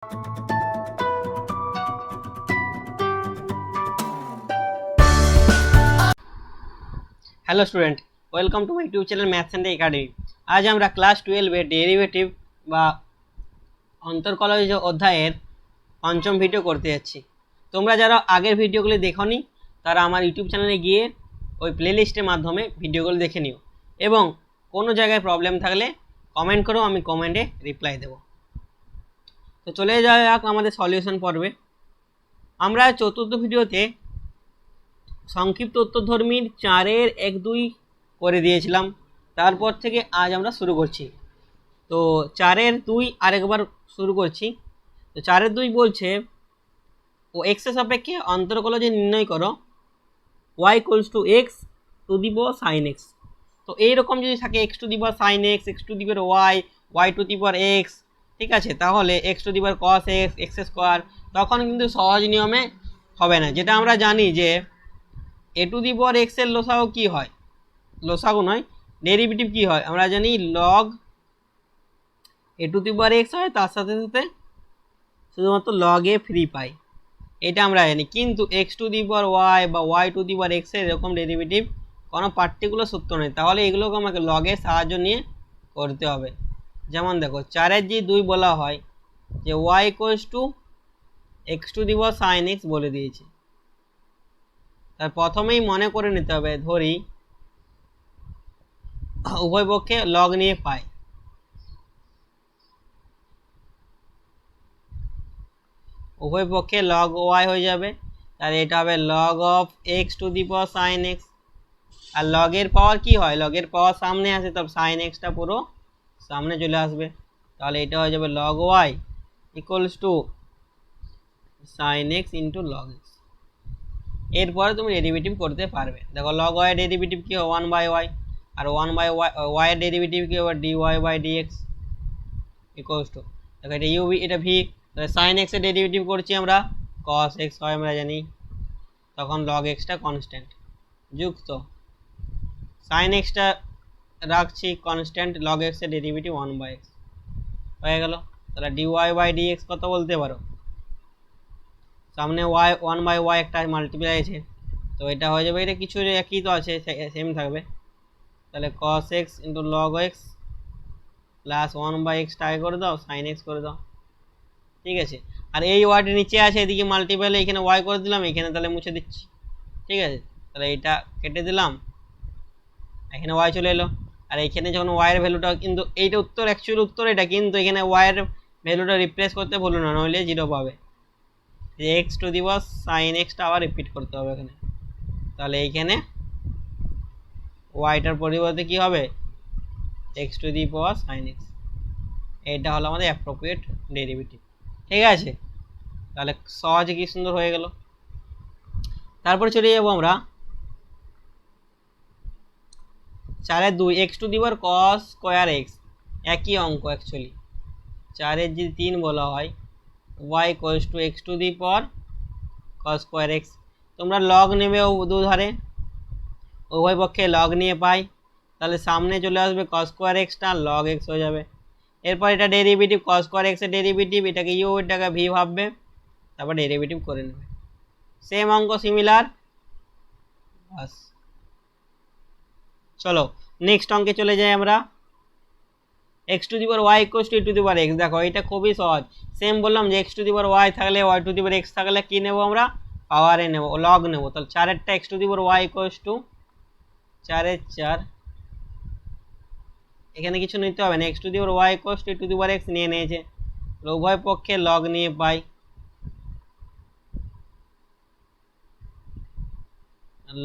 Hello student, welcome to my YouTube channel maths and academy. আজ আমরা class 12-এর derivative বা অন্তর্কলজ অধ্যায়ের পঞ্চম ভিডিও করতে যাচ্ছি। তোমরা যারা আগের ভিডিওগুলি দেখোনি তারা আমার ইউটিউব চ্যানেলে গিয়ে ওই প্লেলিস্টের মাধ্যমে ভিডিওগুলো দেখে নিও, এবং কোনো জায়গায় প্রবলেম থাকলে কমেন্ট করো, আমি কমেন্টে রিপ্লাই দেব। তো চলে যাওয়া যাক আমাদের সলিউশন পর্বে। আমরা চতুর্থ ভিডিওতে সংক্ষিপ্ত উত্তরধর্মীর 4-এর 1-2 করে দিয়েছিলাম। তারপর থেকে আজ আমরা শুরু করছি। তো 4-এর 2 আরেকবার শুরু করছি। তো 4-এর 2 বলছে, ও এক্সের সাপেক্ষে অন্তর্কলজ নির্ণয় করো y = x to the power sin x। তো এইরকম যদি থাকে x to the power sin x, x to the power y, y to the power x, ঠিক আছে, তাহলে x to the power cos x, x square, তখন কিন্তু সহজ নিয়মে হবে না। যেটা আমরা জানি যে এ টু দি পাওয়ার এক্স এর লসাগু কি হয়, লসাগু নয়, ডেরিভেটিভ কি হয় আমরা জানি, log A to the power x হয়, তার সাথে সাথে শুধুমাত্র লগ এ ফ্রি পাই, এটা আমরা জানি। কিন্তু X to the power Y বা Y to the power x এর এরকম ডেরিভেটিভ কোনো পার্টিকুলার সূত্র নেই, তাহলে এগুলোকে আমাকে লগের সাহায্য নিয়ে করতে হবে। যেমন দেখো 4-এর যে 2 বলা হয় যে y = x to the power sine x বলে দিয়েছে। তার প্রথমেই মনে করে নিতে হবে, ধরি উভয় পক্ষে লগ নিয়ে পাই, উভয় পক্ষে লগ ওয়াই হয়ে যাবে, তাহলে এটা হবে log of x to the power sine X. আর লগের পাওয়ার কি হয়, লগের পাওয়ার সামনে আসে, তবে সাইন এক্সটা পুরো সামনে চলে আসবে, তাহলে এটা হয়ে যাবে log y equals to sine x into log x. এরপরে তুমি ডেরিভেটিভ করতে পারবে। দেখো লগ ওয়াই ডেরিভেটিভ কি হয় 1/y, আর 1/y এর ডেরিভেটিভ কি হবে dy/dx ইকুয়ালস টু, দেখো এটা ইউ এটা ভি, তাহলে সাইন এক্স এর ডেরিভেটিভ করছি আমরা cos x হয় আমরা জানি, তখন log x টা কনস্ট্যান্ট, যুক্ত সাইন এক্সটা রাখছি কনস্ট্যান্ট, log x এর ডেরিভেটিভ 1/x হয়ে গেল। তাহলে dy/dx কত বলতে পারো, সামনে y 1/y একটা মাল্টিপ্লাই আছে, তো এটা হয়ে যাবে, এটা কিছু একই তো আছে, সেম থাকবে, তাহলে cos x into log x plus 1/x টাকে করে দাও, সাইন এক্স করে দাও, ঠিক আছে। আর এই ওয়াইটা নিচে আছে, এদিকে মাল্টিপ্লাই, এখানে ওয়াই করে দিলাম, এখানে তাহলে মুছে দিচ্ছি, ঠিক আছে। তাহলে এটা কেটে দিলাম, এখানে ওয়াই চলে এলো, আর এখানে যখন ওয়াইয়ের ভ্যালুটা, কিন্তু এইটা উত্তর, অ্যাকচুয়াল উত্তর এটা, কিন্তু এখানে ওয়াইয়ের ভ্যালুটা রিপ্লেস করতে ভুলো না, নইলে 0 পাবে। X to the power sign extra আবার রিপিট করতে হবে এখানে, তাহলে এইখানে ওয়াইটার পরিবর্তে কি হবে x to the power sine x, এটা হলো আমাদের অ্যাপ্রোপ্রিয়েট ডেরিভেটিভ, ঠিক আছে। তাহলে সহজে কি সুন্দর হয়ে গেল। তারপরে চলে যাবো আমরা 4-এর 2 x to the power cos square x, একই অঙ্ক অ্যাকচুয়ালি। 4-এর যদি 3 বলা হয় y equals to x to the power cos square x, তোমরা লগ নেবে দুধারে, উভয় পক্ষে লগ নিয়ে পাই, তাহলে সামনে চলে আসবে cos square extra, log x হয়ে যাবে। এরপর এটা ডেরিভেটিভ, কস স্কোয়ার এক্সের ডেরিভেটিভ, এটাকে ইউ, এটাকে ভি ভাববে, তারপর ডেরিভেটিভ করে নেবে, সেম অঙ্ক সিমিলার, বাস। চলো নেক্সট অঙ্কে চলে যাই আমরা। X to the power Y equals to E to the power x, দেখো এটা খুবই সহজ, সেম বললাম যে X to the power Y থাকলে Y to the power X থাকলে কি নেবো আমরা, পাওয়ারে নেবো, লগ নেবো। তাহলে 4-এরটা X to the power Y equals to 4-এর 4, এখানে কিছু নিতে হবে না, X to the power Y equals to E to the power x নিয়ে নিয়েছে, উভয় পক্ষে লগ নিয়ে পাই,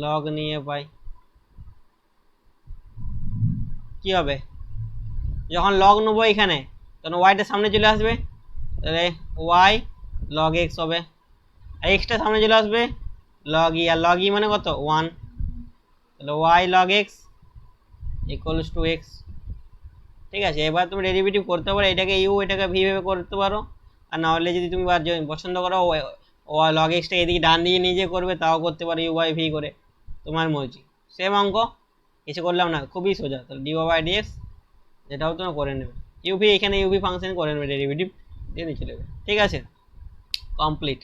লগ নিয়ে পাই, কি হবে যখন লগ নেবো এখানে, তখন ওয়াইটা সামনে চলে আসবে, তাহলে ওয়াই লগ এক্স হবে, আর এক্সটা সামনে চলে আসবে লগ ই, আর লগ ই মানে কত 1, তাহলে y log x equals to x, ঠিক আছে। এবার তুমি ডেরিভেটিভ করতে পারো, এটাকে ইউ এটাকে ভি ভেবে করতে পারো, আর না হলে যদি তুমি পছন্দ করো ও লগ এক্সটা এদিকে ডান দিকে নিয়ে যে করবে তাও করতে পারো, ইউ বাই ভি করে, তোমার মর্জি, সেম অঙ্ক, কিছু করলাম না, খুবই সোজা। তাহলে ডি বাই ডিএক্স যেটাও তুমি করে নেবে, ইউভি এখানে ইউভি ফাংশন করে নেবে ডেরিভেটিভ, দিয়ে নিচে নেবে, ঠিক আছে, কমপ্লিট।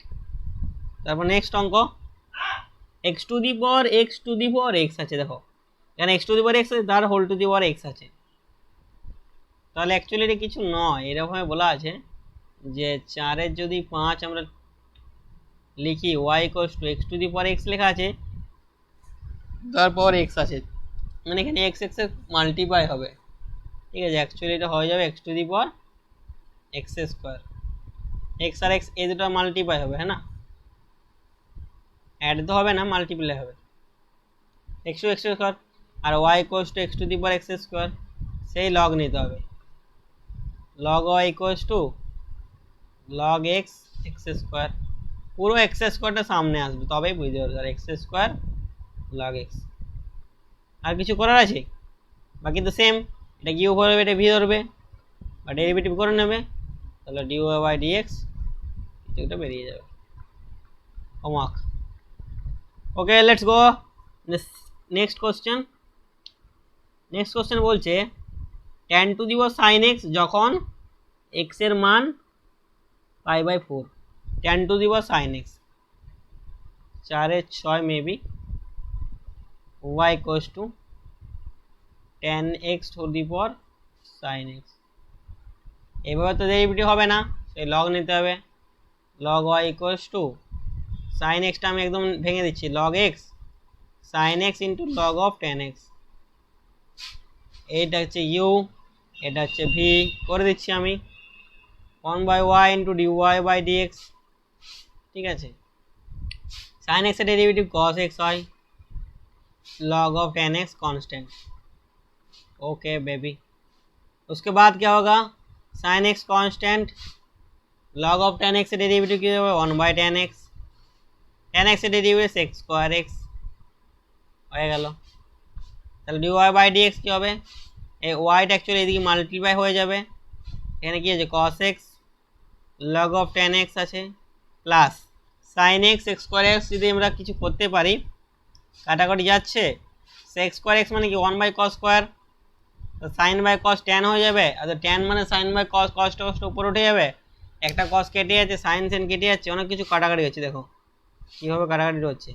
তারপর নেক্সট অঙ্ক, x to the power x আছে, দেখো এখানে x to the power x আছে, তার whole to the power x আছে, তাহলে অ্যাকচুয়ালি এটা কিছু নয়, এরকমভাবে বলা আছে যে 4-এর যদি 5 আমরা লিখি y equals to x to the power x লেখা আছে, তারপর এক্স আছে, মানে এখানে এক্স এক্স এর মাল্টিপ্লাই হবে, ঠিক আছে, অ্যাকচুয়ালি এটা হয়ে যাবে x to the power x square, x আর এক্স এই দুটো মাল্টিপ্লাই হবে, হ্যাঁ না, অ্যাড তো হবে না, মাল্টিপ্লাই হবে, এক্স টু এক্স স্কোয়ার, আর y equals to x to the power x square, সেই লগ নিতে হবে, log y equals to log x x square, পুরো এক্স স্কোয়ারটা সামনে আসবে তবেই বুঝতে পারবে, আর এক্স স্কোয়ার লগ এক্স, আর কিছু করার আছে, বাকি তো সেম, এটা কিউ করবে, এটা ভি ধরবে বা ডেরিভেটিভ করে নেবে, তাহলে d y by d x এটা বেরিয়ে যাবে, homework. Okay, let's go next question. Next question বলছে tan to the power sin x যখন x এর মান π/4, tan to the power sin x 4/6 maybe y equals to tan x to the power sin x, এভাবে তো derivative হবে না, সেই log নিতে হবে, log y equals two sin x টা আমি একদম ভেঙে দিচ্ছি, log x sin x into log of tan x, এইটা হচ্ছে u, এটা হচ্ছে v, করে দিচ্ছি আমি 1/y into dy by dx, ঠিক আছে, sin x का डेरिवेटिव cos x হয়, log of tan x constant, okay baby. उसके बाद क्या होगा, sin x constant, log of tan x से डेरिवेटिव क्या होगा 1/tan x, tan x से डेरिवेटिव sec स्क्वायर x হয়ে গেল, তাহলে dy বাই dx কি হবে, এই y টা অ্যাকচুয়ালি এদিকে মাল্টিপ্লাই হয়ে যাবে, এখানে কি আছে cos x log of tan x আছে plus sin x x square x, যদি আমরা কিছু করতে পারি কাটাকাটি যাচ্ছে, sec স্কয়ার x মানে কি 1/cos স্কয়ার, তো sin বাই cos tan হয়ে যাবে, আর tan মানে sin বাই cos, cos টা উপরে উঠে যাবে, একটা cos কেটে যাচ্ছে, sin sin কেটে যাচ্ছে, অনেক কিছু কাটাকাটি হচ্ছে, দেখো কিভাবে কাটাকাটি হচ্ছে,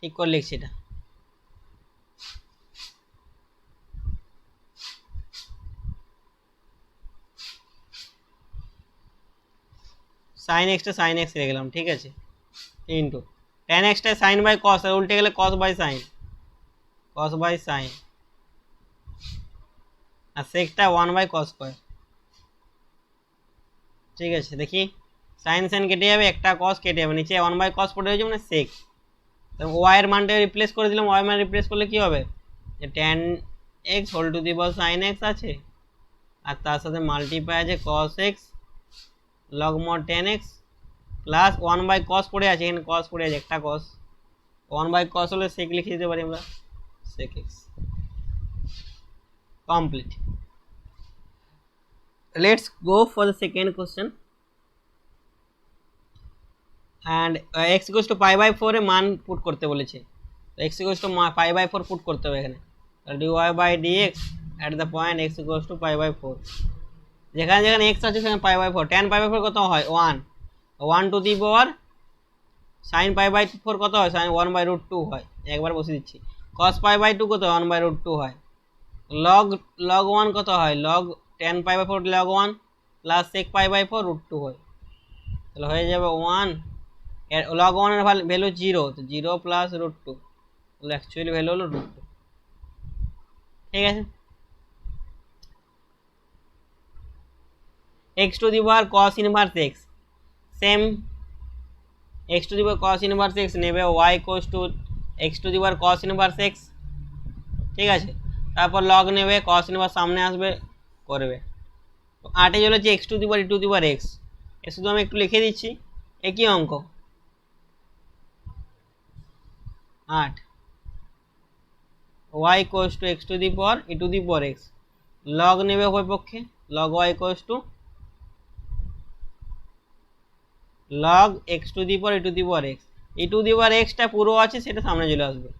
ঠিক করে লিখছি এটা, sin x টা sin x রেখে গেলাম, ঠিক আছে, ইনটু tan x টা sin বাই cos, আর উল্টে গেলে cos by sin, cos by sin, আর sec টা 1/cos স্কয়ার, ঠিক আছে, দেখি sin sin কেটে যাবে, একটা cos কেটে যাবে, নিচে 1/cos পড়ে যাবে মানে sec, তো y এর মানটা রিপ্লেস করে দিলাম, y মান রিপ্লেস করলে কি হবে, যে tan x whole to the power sin x আছে, আর তার সাথে মাল্টিপ্লাই আছে cos x log mod tan x plus 1/cos পড়ে আছে, এখানে cos পড়ে আছে, একটা cos, 1/cos হলে sec লিখে দিতে পারি আমরা, sec x, complete. Let's go for the second question, and x equals to π/4 এ মান পুট করতে বলেছে, তো x equals to π/4 পুট করতে হবে এখানে, তাহলে dy by dx at the point x equals to π/4, যেখানে যেখানে x আছে সেখানে π/4, tan π/4 কত হয় 1 টু দি পাওয়ার sin π/4 কত হয়, sin 1/√2 হয়, একবার বসে দিচ্ছি, cos π/2 কত 1/√2 হয়, log 1 কত হয়, log tan π/4 log 1 plus sec π/4 √2 হয়, তাহলে হয়ে যাবে 1, log 1 এর ভ্যালু 0, তো 0 প্লাস √2, তাহলে অ্যাকচুয়ালি ভ্যালু হলো √2, ঠিক আছে, x to the power cos inverse x, same x to the power cos inverse x নেবে, y equals two x to the power cos inverse x, ঠিক আছে, তারপর log নেবে, cos ইনভার্স সামনে আসবে করবে, তো 8 এ চলেছে x to the power e to the power x, এ শুধু আমি একটু লিখে দিচ্ছি, একই অঙ্ক 8, y equals two x to the power e to the power x, log নেবে উভয় পক্ষে, log y equals to log x to the power e to the power x, e to the power x টা পুরো আছে সেটা সামনে চলে আসবে,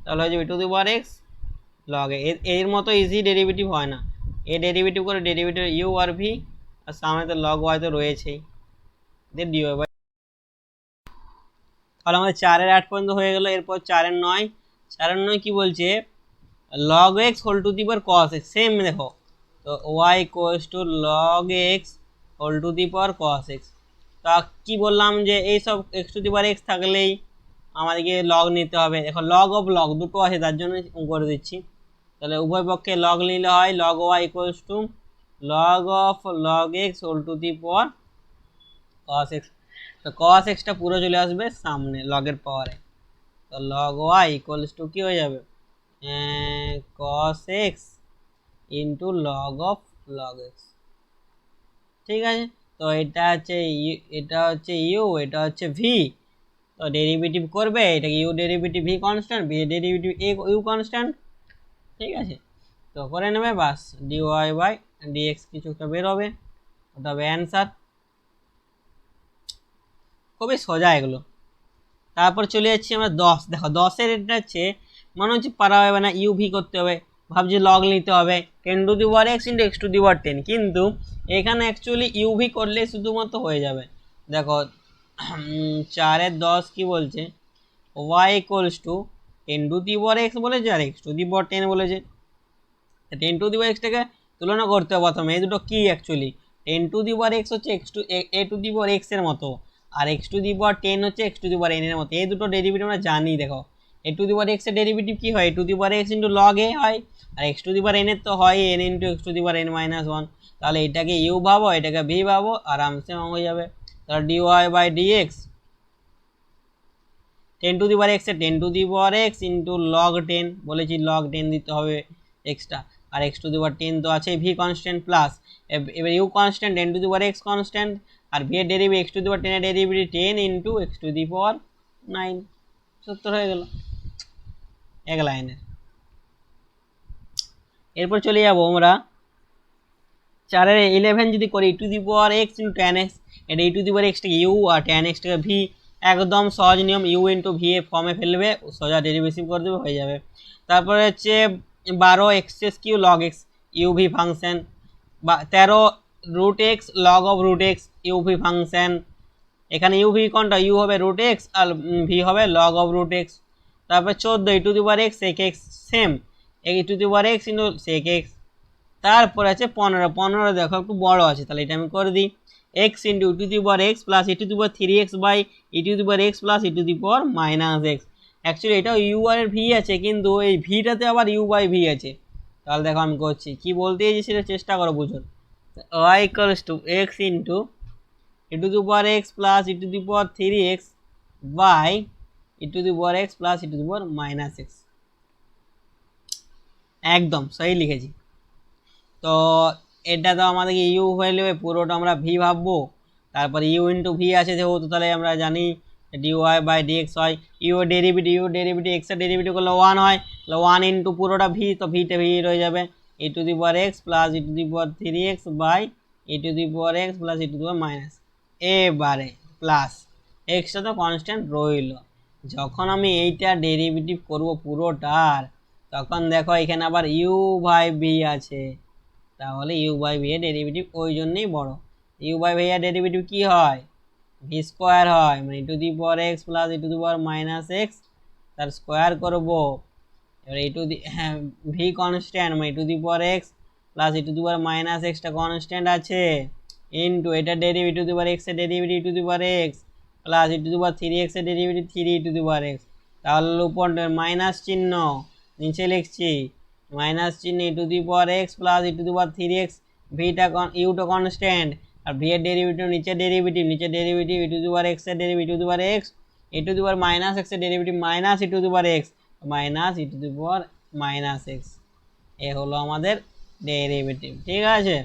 তাহলে হয়ে যাবে two the power x log এর মতো ইজি ডেরিভেটিভ হয় না, এ ডেরিভেটিভ করে ডেরিভেটিভ ইউ আর ভি, আর সামনে তো লগ ওয়াই তো রয়েছেই, দিয়ে ডিওয়াই বাই। তাহলে আমাদের 4-8 পর্যন্ত হয়ে গেল। এরপর 4-9, 4-9 কি বলছে, log x whole to the power cos x, same দেখো, তো y equals to log x whole to the power cos x। তা কি বললাম যে এই সব x to the power x থাকলেই আমাদেরকে লগ নিতে হবে। দেখো লগ অফ লগ দুটো আছে, তার জন্য করে দিচ্ছি। তাহলে উভয় পক্ষে লগ নিলে হয় log y equals to log of log x whole to the power cos x। তো cos x টা পুরো চলে আসবে সামনে লগের পাওয়ারে, তো log y ইকুয়ালস টু কি হয়ে যাবে, cos x into log of log x। ঠিক আছে, তো এটা হচ্ছে এটা হচ্ছে ইউ, এটা হচ্ছে ভি, তো ডেরিভেটিভ করবে এটাকে u derivative v constant, v derivative a u constant. ঠিক আছে, তো করে নেবে বাস, ডিওয়াই বাই ডিএক্স কিছু একটা বেরোবে, ওটা হবে অ্যান্সার। খুবই সোজা এগুলো। তারপর চলে যাচ্ছি আমরা 10। দেখো 10-এর এটা হচ্ছে মনে হচ্ছে পারা হবে না, ইউভি করতে হবে, ভাবছি লগ নিতে হবে 10 to the power X into X to the power 10, কিন্তু এখানে অ্যাকচুয়ালি ইউভি করলে শুধুমাত্র হয়ে যাবে। দেখো 4-10 কি বলছে, y equals to 10 to the power x বলেছে আর এক্স টু দি পাওয়ার 10 বলেছে। 10 টু দি পাওয়ার এক্সটাকে তুলনা করতে হবে প্রথমে, এই দুটো কি actually, 10 to the power X হচ্ছে X to A to the power x এর মতো, আর এক্স টু দি পাওয়ার 10 হচ্ছে X to the power N এর মতো। এই দুটো ডেরিভেটিভ আমরা জানি। দেখো A to the power x এর ডেরিভেটিভ কি হয়, A to the power X into log A হয়, আর X to the power N এর তো হয় N into X to the power N minus one. তাহলে এটাকে ইউ ভাবো, এটাকে ভি ভাবো, আরামসে হয়ে যাবে। তাহলে DY by DX 10 to the power X এ 10 to the power X into log 10, বলেছি লগ 10 দিতে হবে এক্সটা, আর এক্স টু দি পাওয়ার 10 তো আছে, ভি কনস্ট্যান্ট প্লাস এবার U constant 10 to the power x constant, আর ভি এর derivative X to the power 10 এর derivative 10 into X to the power 9, 70 হয়ে গেল এক লাইনের। এরপর চলে যাবো আমরা 4-11 যদি করি to the power X into tan X, এটা ই টু দি পাওয়ার এক্সটাকে ইউ আর ট্যান এক্সটাকে ভি, একদম সহজ নিয়ম, ইউ ইন্টু ভি এ ফর্মে ফেলবে, সোজা ডেরিভেটিভ করে দেবে, হয়ে যাবে। তারপরে হচ্ছে 12 X Q log X UV function, বা 13 root X log of root X UV function, এখানে ইউভি কোনটা, ইউ হবে রুট এক্স আর ভি হবে লগ অফ রুট এক্স। তারপর 14 E to the power x sec X, same E to the power X into sec X. তারপরে আছে 15 দেখো একটু বড় আছে, তাহলে এটা আমি করে দিই, x into to the power x plus E to the power 3x by E to the power x plus E to the power minus x. Actually এটাও ইউ আর ভি আছে, কিন্তু এই ভিটাতে আবার ইউ বাই ভি আছে। তাহলে দেখো আমি করছি, কি বলতে চাইছি সেটা চেষ্টা করো বুঝো। Y equals to x into e to the power x plus E to the power 3x by E to the power x plus E to the power minus x. একদম সহি লিখেছি। তো এটা তো আমাদেরকে ইউ হয়ে নেবে, পুরোটা আমরা ভি ভাববো, তারপরে ইউ ইন্টু ভি আছে যেহেতু, তাহলে আমরা জানি ডিওয়াই বাই ডিএক্স হয়, ইউ ডেরিভেটিভ এক্সের ডেরিভেটিভ করলে 1 হয়, তাহলে 1 ইন্টু পুরোটা ভি, তো ভিতে ভি রয়ে যাবে, ই to the power x plus E to the power 3x by E to the power x plus E to the power minus, এবারে প্লাস এক্সটা তো কনস্ট্যান্ট রইল। যখন আমি এইটা ডেরিভেটিভ করব পুরোটার, তখন দেখো এখানে আবার ইউ বাই ভি আছে, তাহলে ইউ বাই ভি এর ডেরিভেটিভ ওই জন্যই বড়। ইউ বাই ভি এর ডেরিভেটিভ কি হয়, ভি স্কোয়ার হয়, মানে E to the power x plus E to the power minus X, তার স্কোয়ার করবো, এবার ই টু দি ভি কনস্ট্যান্ট, মানে E to the power x plus E to the power minus এক্সটা constant আছে, into এটার derivative E to the power x এর derivative E to the power x plus E to the power 3x এর derivative 3 E to the power x, তাহলে উপর minus চিহ্ন, নিচে লিখছি মাইনাস চিহ্ন E to the power x plus E to the power 3x, ভিটা ইউটা constant, আর ভি এর ডেরিভেটিভ নিচে derivative E to the power x এর derivative E to the power X, E to the power minus X এর derivative minus E to the power X minus E to the power minus X, এ হলো আমাদের derivative. ঠিক আছে,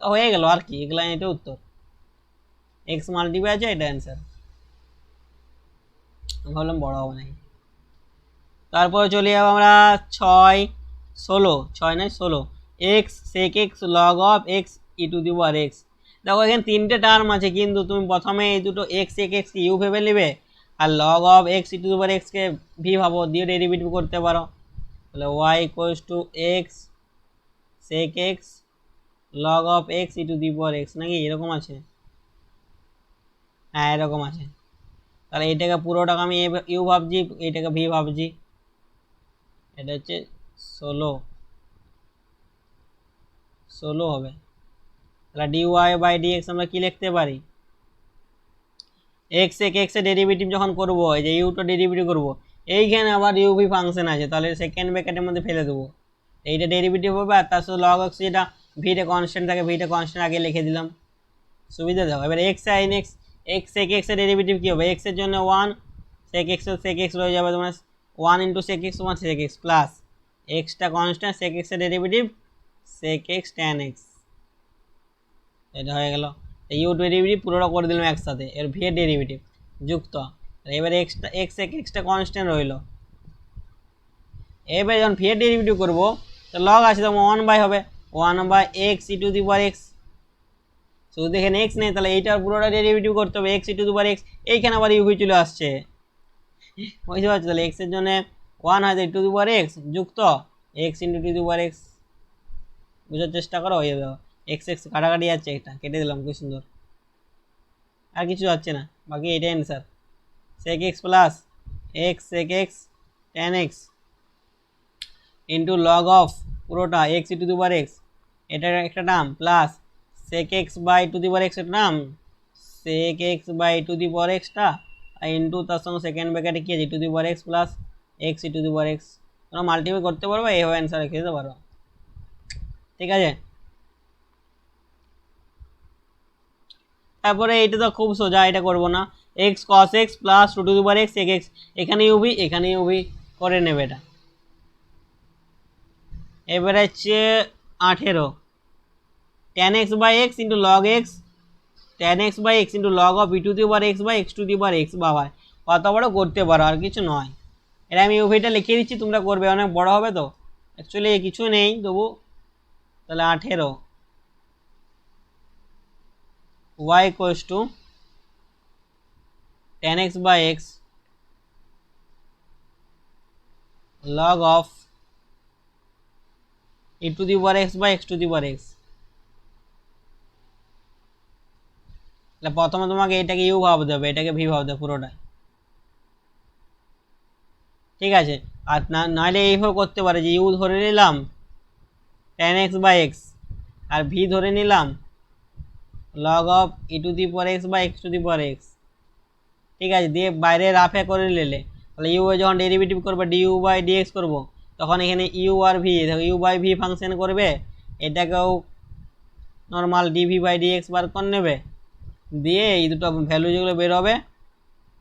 তো হয়ে গেল, আর কি এগুলা, এটা উত্তর, এক্স মাল্টিপ্লাই আছে, এটা অ্যান্সার। ভাবলাম বড় হবে নাকি। তারপরে চলে যাবো আমরা 6 x sec x log of x E to the power x. দেখো এখানে তিনটে টার্ম আছে, কিন্তু তুমি প্রথমে এই দুটো এক্স সেক এক্স ইউ ভেবে নেবে, আর log of x E to the power এক্সকে ভি ভাবো, দিয়ে ডেরিভেটিভ করতে পারো। তাহলে Y equals to X sec x log of x E to the power X, নাকি এরকম আছে? হ্যাঁ এরকম আছে। তাহলে এটাকে পুরোটাকে আমি ইউ ভাবছি, এটাকে ভি ভাবছি। এটা হচ্ছে 16 হবে। তাহলে d y by d x আমরা কি লিখতে পারি? এক্স এক এক্স এর ডেরিভেটিভ যখন করবো, এই যে ইউটা ডেরিভেটিভ করবো, এইখানে আবার ইউভি ফাংশন আছে, তাহলে সেকেন্ড ব্র্যাকেটের মধ্যে ফেলে দেবো। এইটা ডেরিভেটিভ হবে, আর তার সাথে লগ এক্স যেটা ভিটা কনস্ট্যান্ট থাকে, ভিটা কনস্ট্যান্ট আগে লিখে দিলাম, সুবিধা দাও। এবার x sine x, x sec x এর ডেরিভেটিভ কী হবে? এক্সের জন্য 1 সেক এক্স রয়ে যাবে তোমার 1 into sec X 1 sec x plus এক্সটা কনস্ট্যান্ট সেক এক্স এর derivative sec x tan X, এটা হয়ে গেল। ইউ ডেরিভেটিভ পুরোটা করে দিলাম একসাথে, এর ভি এর ডেরিভেটিভ যুক্ত। এবার এক্সটা এক্স এক্সটা কনস্ট্যান্ট রইল। এবার যখন ভি এর ডেরিভেটিভ করবো, তো লগ আছে তখন 1 বাই হবে 1 by x E to the power x, শুধু দেখেন এক্স নেই, তাহলে এইটার পুরোটা ডেরিভেটিভ করতে হবে x E to the power x. এইখানে আবার ইউভি চলে আসছে, বুঝতে পারছো? তাহলে এক্সের জন্য 1 হয় টু দি পাওয়ার এক্স যুক্ত x into to the power x, বোঝার চেষ্টা করো। হয়ে যাবে এক্স এক্স কাটাকাটি যাচ্ছে, এটা কেটে দিলাম, খুব সুন্দর, আর কিছু যাচ্ছে না, বাকি এটা answer. Sec x plus x sec x tan x into log of পুরোটা x E to the power x, এটার একটা নাম plus sec x by to the power x এর নাম sec x by to the power এক্সটা into তার সঙ্গে second ব্র্যাকেটে কি আছে to the power x plus x E to the power x. তোমরা মাল্টিপ্লাই করতে পারো, এইভাবে অ্যান্সার রেখে দিতে পারো, ঠিক আছে? তারপরে এটা তো খুব সোজা, এটা করবো না। X cos x plus two to the power x sec x, এখানে ইউভি এখানে ইউভি করে নেবে এটা। এবারে হচ্ছে 18 tan x by x into log x tan x by x into log of e to the power x by x to the power x. বাবা কত বড় করতে পারো, আর কিছু নয়। এটা আমি ইউভিটা লিখে দিচ্ছি, তোমরা করবে, অনেক বড় হবে তো, অ্যাকচুয়ালি কিছু নেই তবু। তাহলে 18 y equals to tan x by x log of e to the power x by x to the power x. তাহলে প্রথমে তোমাকে এটাকে ইউ ভাবতে হবে, এটাকে ভি ভাবতে হবে পুরোটাই, ঠিক আছে? আর নাহলে এইভাবে করতে পারে যে ইউ ধরে নিলাম ট্যান এক্স বাই এক্স আর ভি ধরে নিলাম log of e to the power x by x to the power x, ঠিক আছে? দিয়ে বাইরে রাফে করে নিলে, তাহলে ইউ যখন ডেরিভেটিভ করবে d u by d x করবো, তখন এখানে ইউ আর v, u by v function করবে, এটাকেও normal dv by d x বার করে নেবে, দিয়ে এই দুটো ভ্যালু যেগুলো বেরোবে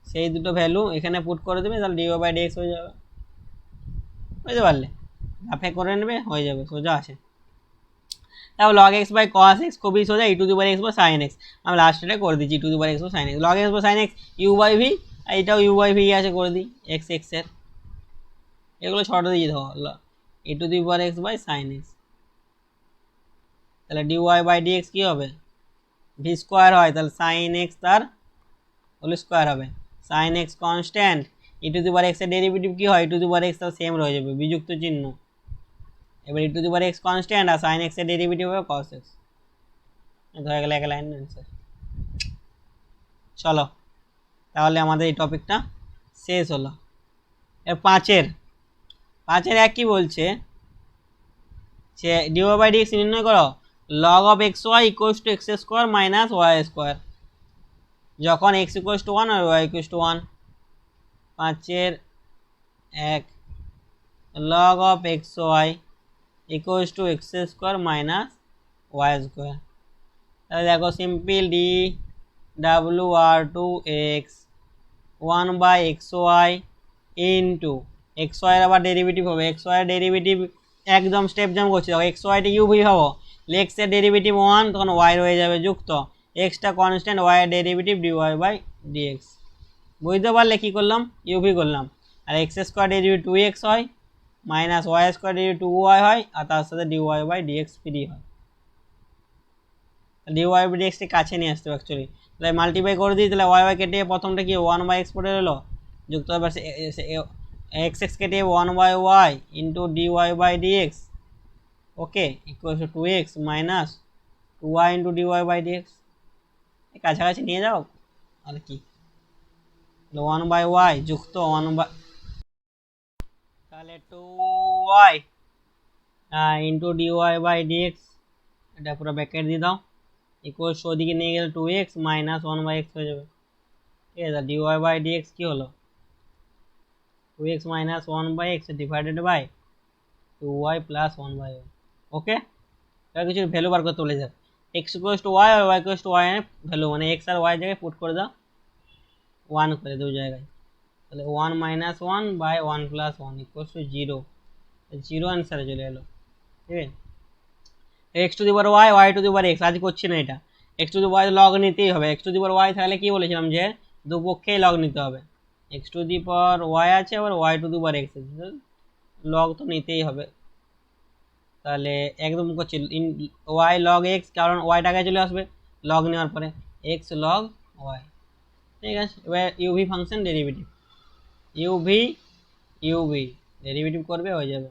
সেই দুটো ভ্যালু এখানে পুট করে দেবে, তাহলে ডিও বাই ডি এক্স হয়ে যাবে, বুঝতে পারলে? রাফে করে নেবে, হয়ে যাবে, সোজা আছে। তারপর log x by cos x খুবই সোজা, e to the power x বা সাইন এক্স, আমি লাস্টে করে দিচ্ছি e to the power x বা সাইন এক্স, লগ এক্স বা sine x u by v, এইটাও ইউ বাই ভি আছে, করে দিই এক্স এক্সের, এগুলো ছোটো দিয়ে দেবো e to the power x by sine x. তাহলে d y by d x কী হবে? ভি স্কোয়ার হয়, তাহলে সাইন এক্স তার হোল স্কোয়ার হবে, sine x constant, e to the power এক্সের ডেরিভেটিভ কী হয়? E to the power x তার সেম রয়ে যাবে, বিযুক্ত চিহ্ন। এবার ই to the power x constant আর সাইন এক্সের ডেরিভেটিভ হবে কস এক্স, হয়ে গেলে এক লাইন অ্যান্সার। চলো তাহলে আমাদের এই টপিকটা শেষ হলো। এর পাঁচের এক কী বলছে, সে ডিওয়াই বাই ডি এক্স নির্ণয় করো log of x y equals to x square minus y square, যখন এক্স ইকুয়ালস টু 1 আর ওয়াই ইকুয়ালস টু 1। 5 এক log of x y equals to x square minus y square. তাহলে দেখো simple d ডাব্লু r two x 1 by x y into x ওয়াইয়ের আবার derivative হবে, x ওয়াইয়ের ডেরিভেটিভ একদম স্টেপ জাম্প করছে, দেখো এক্স ওয়াইটা ইউভি হবো, এক্সের ডেরিভেটিভ 1 তখন ওয়াই রয়ে যাবে যুক্ত এক্সটা কনস্ট্যান্ট ওয়াইয়ের derivative d y by d x. বুঝতে পারলে কী করলাম? ইউভি করলাম, আর এক্স স্কোয়ার ডেরিভেটিভ 2x হয় minus y square derivative 2y হয়, আর তার সাথে d y by d x free হয়। ডি ওয়াই বাই ডিএক্সটি কাছে নিয়ে আসতে হবে অ্যাকচুয়ালি। তাহলে মাল্টিপ্লাই করে দিই, তাহলে ওয়াই ওয়াই কেটে প্রথমটা কি 1/x পড়ে এলো, যুক্ত হবে এক্স এক্স কেটে 1/y into d y by d x, okay, equal to 2x minus 2y into d y by d x. কাছাকাছি নিয়ে যাও আর কি, 1/y যুক্ত 1/, তাহলে 2y into d y by d x, এটা পুরো ব্র্যাকেট দিয়ে দাও, ইকুয়াল ওদিকে নিয়ে গেলে 2x মাইনাস 1/x হয়ে যাবে। ঠিক আছে, ডি ওয়াই বাই ডিএক্স কী হলো, 2x মাইনাস 1/x divided by 2y plus 1/y। Okay, এবার কিছু ভ্যালু বার করতে বলে যাবে, এক্স ইকুয়ালস টু ওয়াই আর ওয়াই ইকুয়ালস টু ওয়াই এর ভ্যালু, মানে এক্স আর ওয়াই জায়গায় পুট করে দাও 1 করে দু জায়গায়, তাহলে 1 minus 1 by 1 plus 1 equals to 0, 0 অ্যান্সারে চলে এলো। ঠিক আছে, x to the power Y, y to the power x, আজ করছি না এটা, x to the power log নিতেই হবে, x to the power Y থাকলে কি বলেছিলাম যে দুপক্ষেই লগ নিতে হবে, x to the power y আছে আবার y to the power x আছে, লগ তো নিতেই হবে। তাহলে একদম করছি ওয়াই লগ এক্স, কারণ ওয়াই টাকায় চলে আসবে লগ নেওয়ার পরে, এক্স লগ ওয়াই। ঠিক আছে, এবার u v function derivative, u v u v derivative করবে হয়ে যাবে।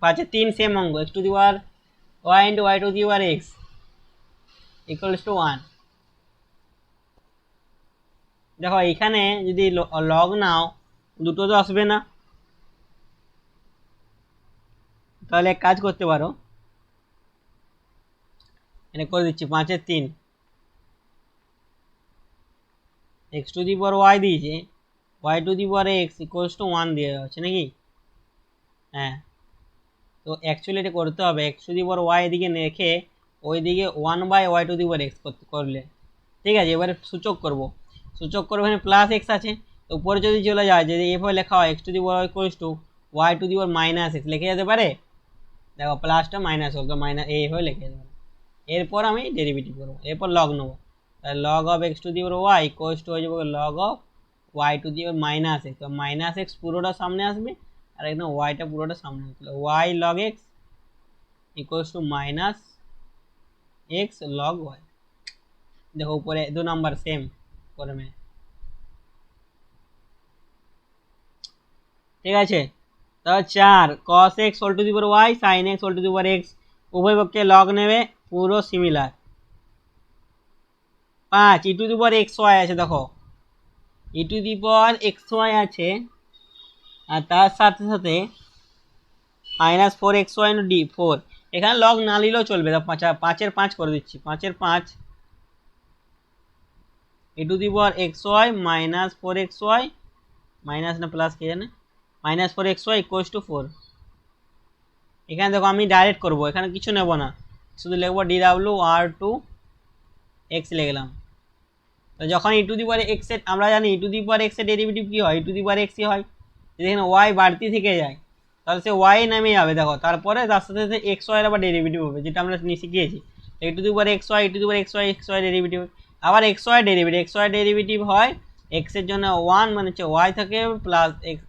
5 3 সেম অঙ্ক, x to the power y into y to the power x equals to 1। দেখো এখানে যদি লগ নাও দুটো তো আসবে না, তাহলে এক কাজ করতে পারো, এটা করে দিচ্ছি 5 3, x to the power y দিয়েছে, y to the power x equals to 1 দিয়ে হচ্ছে নাকি, হ্যাঁ, তো অ্যাকচুয়ালি এটা করতে হবে x to the power y এদিকে রেখে ওইদিকে 1/y two the power x করলে, ঠিক আছে। এবারে সূচক করব, সূচক করবো, এখানে প্লাস এক্স আছে, উপরে যদি চলে যায়, যদি এভাবে লেখা হয় x to the power equals to y to the power minus x লিখে যেতে পারে, দেখো প্লাসটা মাইনাস হোক, মাইনাস এইভাবে লিখে যেতে পারে। এরপর আমি ডেরিভেটিভ করবো, এরপর লগ নেবো, তাহলে log of x to the power Y equals to হয়ে যাবে log of y to the power minus x, তো মাইনাস এক্স পুরোটা সামনে আসবে আর একদম ওয়াইটা পুরোটা সামনে আসবে, y log x equals to minus x log y. দেখো উপরে 2 নাম্বার সেম করে মে, ঠিক আছে। তাহলে 4 cos x whole to the power y sin x whole to the power x, উভয় পক্ষে লগ নেবে, পুরো similar. 5 e to the power xy আছে, দেখো e to the power xy আছে আর তার সাথে সাথে মাইনাস 4xy ইন্টু ডি 4, এখানে লগ না নিলেও চলবে, 5 করে দিচ্ছি, 5 e to the power xy minus 4xy minus না প্লাস কে জানে, মাইনাস 4xy ইকুয়ালস টু 4। এখানে দেখো আমি ডাইরেক্ট করব, এখানে কিছু নেব না, শুধু লিখবো ডি ডাব্লিউ আর টু এক্স লিখলাম। তো যখন ই টু দি পাওয়ার এক্স এর, আমরা জানি ই টু দি পাওয়ার এক্স এর ডেরিভেটিভ কি হয়, ই টু দি পাওয়ার এক্সই হয়, যদি এখানে ওয়াই বাড়তি থেকে যায় তাহলে সে ওয়াই নামে যাবে, দেখো তারপরে তার সাথে সাথে এক্স ওয়াই এর আবার ডেরিভেটিভ হবে, যেটা আমরা শিখিয়েছি, e to the power x y, e to the power x y derivative, আবার এক্স ওয়াই ডেরিভেটিভ হয় এক্স এর জন্য 1 মানে হচ্ছে ওয়াই থাকে plus x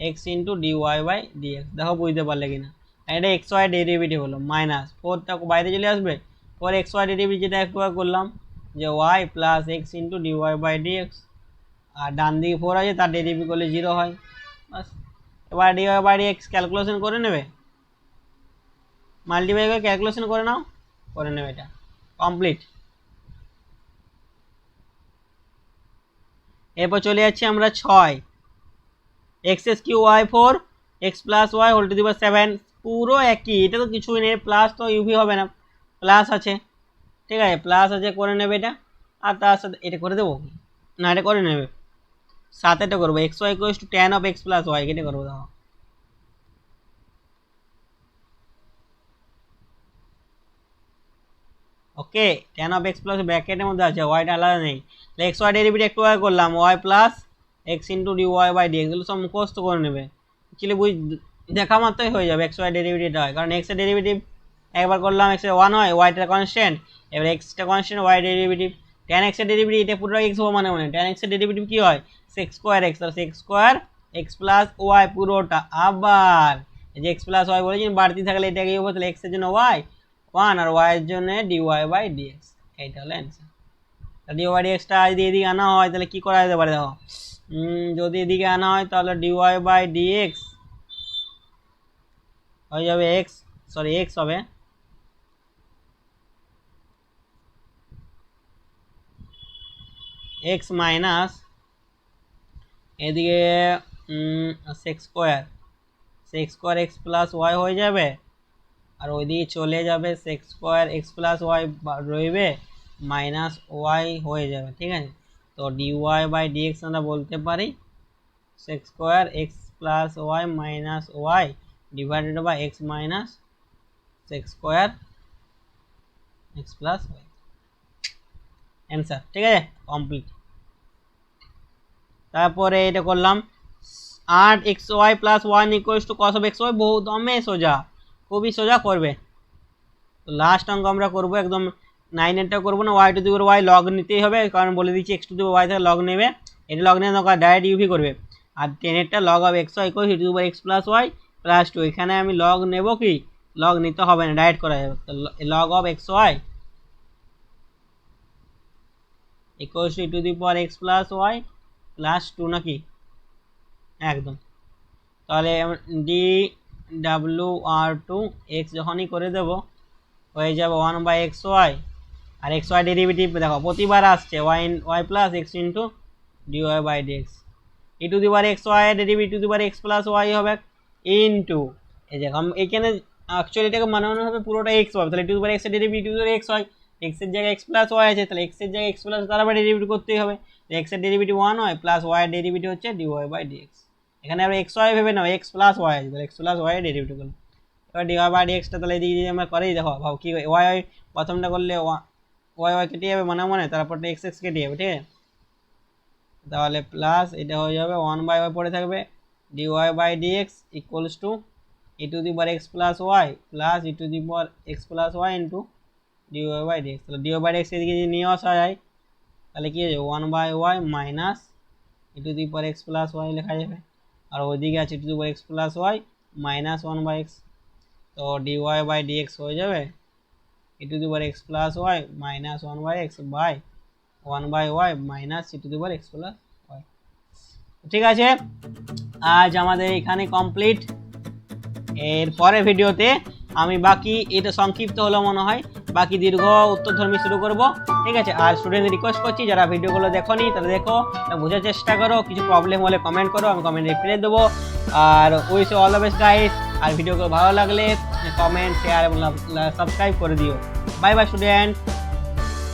x into d y by dx, দেখো বুঝতে পারলে কিনা, এটা এক্স ওয়াই ডেরিভেটিভ হলো, মাইনাস 4টা বাইরে চলে আসবে, পরে এক্স ওয়াই ডেরিভেটিভ যেটা একটু করলাম যে y plus x into d y by dx, আর ডান দিকে 4 আছে তার ডেরিভেটিভ করলে 0 হয়, বাস। এবার d y by dx calculation করে নেবে, মাল্টিপ্লাই করে ক্যালকুলেশন করে নাও, করে নেবে, এটা কমপ্লিট। এরপর চলে যাচ্ছি আমরা 6 x s q y 4 x plus y whole to the power 7, পুরো একই, এটা তো কিছুই নেই, প্লাস তো ইউভি হবে না, প্লাস আছে, ঠিক আছে, প্লাস আছে করে নেবে এটা, আর তার সাথে এটা করে দেবো না, এটা করে নেবে, সাথে এটা করবো x y equals to tan of x plus y, এটা করবো, দেখো okay, tan of x plus ব্র্যাকেটের মধ্যে আছে, ওয়াইটা আলাদা নেই, তাহলে এক্স ওয়াই ডেরিভেটিভ একটু আগে করলাম, y plus x into d y by dx, এগুলো সব মুখস্থ করে নেবে, অ্যাকচুয়ালি দেখা মাত্রই হয়ে যাবে এক্স ওয়াই ডেরিভেটিভটা হয়, কারণ এক্সের ডেরিভেটিভ একবার করলাম এক্সের 1 হয়, ওয়াইটা কনস্ট্যান্ট, এবার এক্সটা কনস্ট্যান্ট, ওয়াই ডেরিভেটিভ, ট্যান এক্সের ডেরিভেটিভ এটা পুরো এক্স হবো, মানে ট্যান এক্সের ডেরিভেটিভ কি হয় সেক্স স্কোয়ার এক্স, তাহলে sec square x plus y পুরোটা, আবার এই যে এক্স প্লাস ওয়াই বলেছি বাড়তি থাকলে এটাকে হবো, তাহলে এক্সের জন্য ওয়াই, 1 আর y এর জন্য dy বাই dx, এইটা হলো অ্যান্সার। dy বাই dxটা যদি এদিকে আনা হয় তাহলে কি করা যেতে পারে দেখো, যদি এদিকে আনা হয় তাহলে dy বাই dx হয়ে যাবে x হবে x মাইনাস এদিকে sec square x plus y হয়ে যাবে, আর ওইদিকে চলে যাবে sec square x plus y রইবে মাইনাস ওয়াই হয়ে যাবে, ঠিক আছে। তো ডিওয়াই বাই ডিএক্স আমরা বলতে পারি sec square x plus y minus y divided by x minus sec square x plus y, answer, ঠিক আছে, কমপ্লিট। তারপরে এটা করলাম 8xy plus 1 equals to cos of xy, বহু দমে সোজা, খুবই সোজা করবে। তো লাস্ট অঙ্ক আমরা করবো একদম 9-এরটা করবো না, y to the power y log নিতেই হবে, কারণ বলে দিচ্ছি x to the power y থেকে লগ নেবে, এটা লগ নিয়ে দরকার ডাইরেক্ট ইউভি করবে। আর 10-এরটা log of xy equals to the power x plus y plus 2, এখানে আমি লগ নেব কি, লগ নিতে হবে না, ডাইরেক্ট করা যাবে। তো log of xy equals to the power x plus y plus 2 নাকি, একদম। তাহলে ডি ডাব্লিউ আর টু এক্স যখনই করে দেব হয়ে যাবে 1 বাই এক্স ওয়াই, আর এক্স ওয়াই ডেরিভেটিভ দেখো প্রতিবার আসছে y plus x into d y by d x, E to the power x y derivative to the power x plus y হবে ইন্টু, এই দেখো এখানে অ্যাকচুয়ালি এটাকে বানানো হবে পুরোটা এক্স হবে, তাহলে টু দি পাওয়ার এক্স এর derivative to the x y, x এর জায়গায় এক্স প্লাস ওয়াই আছে, তাহলে এক্স এর জায়গায় এক্স প্লাস তার আবার ডেরিভেটিভ করতেই হবে, এক্স এর ডেরিভেটিভ 1 হয় প্লাস ওয়াই এর ডেরিভেটিভ হচ্ছে d y by d x, এখানে আমরা এক্স ওয়াই ভেবে নাও, এক্স প্লাস ওয়াই আছে, তাহলে এক্স প্লাস ওয়াই এর ডেরিভেটিভ করলাম। এবার ডি ওয়াই বাই ডি এক্সটা তাহলে এদিকে যদি আমরা করেই দেখো ভাব কি ওয়াই প্রথমটা করলে ওয়াই ওয়াই কেটে যাবে মনে তারপরটা এক্স এক্স কেটে যাবে, ঠিক আছে। তাহলে প্লাস এটা হয়ে যাবে 1 বাই ওয়াই পড়ে থাকবে d y by d x equals to E to the power x plus y plus E to the power x plus y into d y by d x. তাহলে d y by d x এদিকে যদি নিয়ে আসা যায় তাহলে কি হয়ে যাবে 1 by y minus E to the power x plus y লেখা যাবে, আর ওইদিকে আছে e to the power x plus y minus 1 by x, তো d y by d x হয়ে যাবে ই to the power x plus y minus 1 by x by 1 by y minus E to the power x plus y. ঠিক আছে, আজ আমাদের এখানে complete. এর পরের ভিডিওতে আমি বাকি, এটা সংক্ষিপ্ত হলো মনে হয়, বাকি দীর্ঘ উত্তরধর্মী শুরু করব, ঠিক আছে। আর স্টুডেন্টদের রিকোয়েস্ট করছি যারা ভিডিওগুলো দেখোনি তারা দেখো, বোঝার চেষ্টা করো, কিছু প্রবলেম হলে কমেন্ট করো, আমি কমেন্ট রিপ্লাই দেবো। আর wish all the best guys, আর ভিডিওগুলো ভালো লাগলে কমেন্ট শেয়ার এবং সাবস্ক্রাইব করে দিও। Bye bye student.